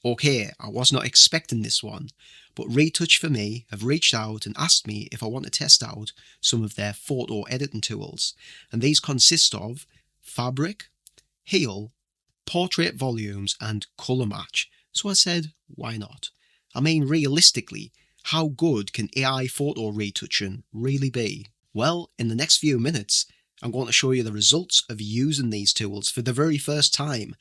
Okay, I was not expecting this one, but Retouch4me have reached out and asked me if I want to test out some of their photo editing tools, and these consist of Fabric, Heal, Portrait Volumes and Colour Match. So I said, why not? I mean, realistically, how good can AI photo retouching really be? Well, in the next few minutes, I'm going to show you the results of using these tools for the very first time.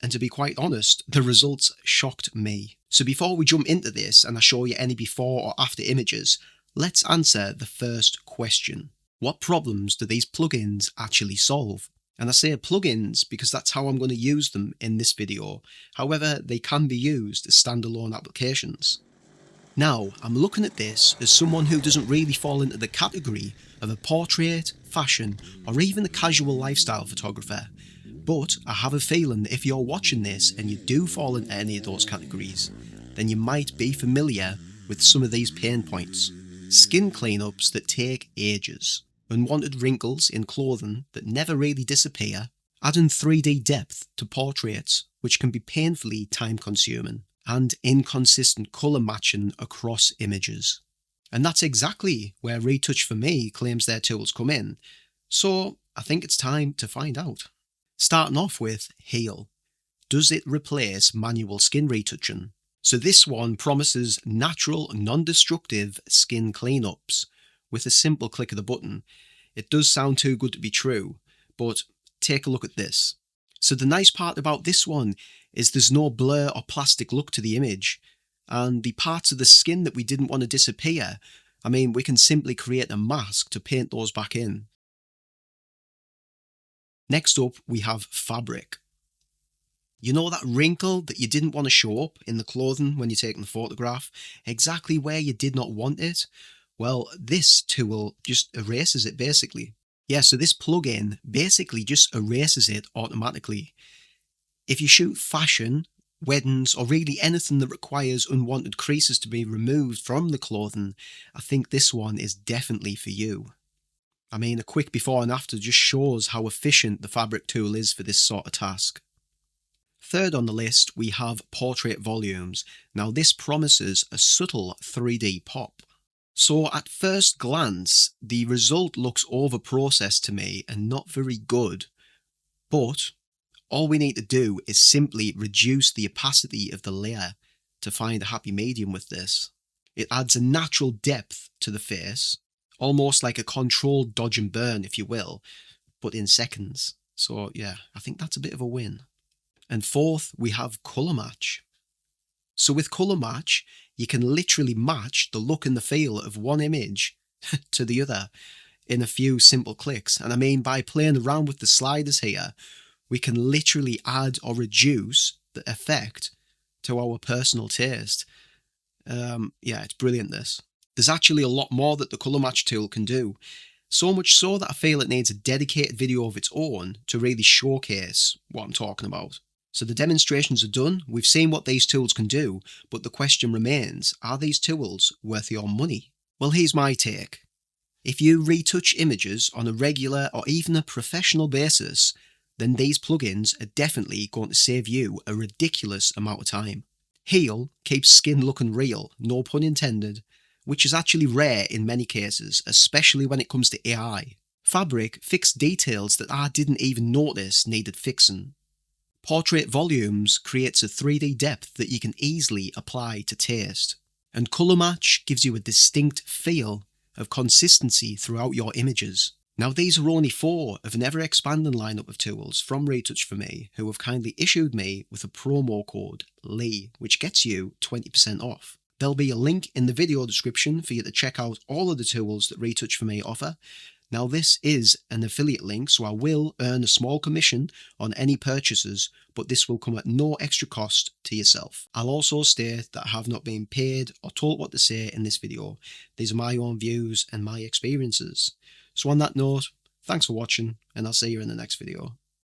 And to be quite honest, the results shocked me. So before we jump into this and I show you any before or after images, let's answer the first question. What problems do these plugins actually solve? And I say plugins because that's how I'm going to use them in this video. However, they can be used as standalone applications. Now, I'm looking at this as someone who doesn't really fall into the category of a portrait, fashion, or even a casual lifestyle photographer. But I have a feeling that if you're watching this and you do fall into any of those categories, then you might be familiar with some of these pain points. Skin cleanups that take ages, unwanted wrinkles in clothing that never really disappear, adding 3D depth to portraits which can be painfully time consuming, and inconsistent colour matching across images. And that's exactly where Retouch4me claims their tools come in, so I think it's time to find out. Starting off with Heal. Does it replace manual skin retouching? So this one promises natural, non-destructive skin cleanups with a simple click of the button. It does sound too good to be true, but take a look at this. So the nice part about this one is there's no blur or plastic look to the image, and the parts of the skin that we didn't want to disappear, I mean, we can simply create a mask to paint those back in. Next up, we have Fabric. You know that wrinkle that you didn't want to show up in the clothing when you're taking the photograph, exactly where you did not want it? Well, this tool just erases it basically. Yeah, so this plugin basically just erases it automatically. If you shoot fashion, weddings, or really anything that requires unwanted creases to be removed from the clothing, I think this one is definitely for you. I mean, a quick before and after just shows how efficient the Fabric tool is for this sort of task. Third on the list, we have Portrait Volumes. Now this promises a subtle 3D pop. So at first glance, the result looks over-processed to me and not very good, but all we need to do is simply reduce the opacity of the layer to find a happy medium with this. It adds a natural depth to the face, almost like a controlled dodge and burn, if you will, but in seconds. So yeah, I think that's a bit of a win. And fourth, we have Colour Match. So with Colour Match, you can literally match the look and the feel of one image to the other in a few simple clicks. And I mean, by playing around with the sliders here, we can literally add or reduce the effect to our personal taste. Yeah, it's brilliant this. There's actually a lot more that the Colour Match tool can do. So much so that I feel it needs a dedicated video of its own to really showcase what I'm talking about. So the demonstrations are done, we've seen what these tools can do, but the question remains, are these tools worth your money? Well, here's my take. If you retouch images on a regular or even a professional basis, then these plugins are definitely going to save you a ridiculous amount of time. Heal keeps skin looking real, no pun intended, which is actually rare in many cases, especially when it comes to AI. Fabric fixed details that I didn't even notice needed fixing. Portrait Volumes creates a 3D depth that you can easily apply to taste. And Colour Match gives you a distinct feel of consistency throughout your images. Now these are only 4 of an ever-expanding lineup of tools from Retouch4me, who have kindly issued me with a promo code LEE, which gets you 20% off. There'll be a link in the video description for you to check out all of the tools that Retouch4me offer. Now this is an affiliate link, so I will earn a small commission on any purchases, but this will come at no extra cost to yourself. I'll also state that I have not been paid or told what to say in this video. These are my own views and my experiences. So on that note, thanks for watching, and I'll see you in the next video.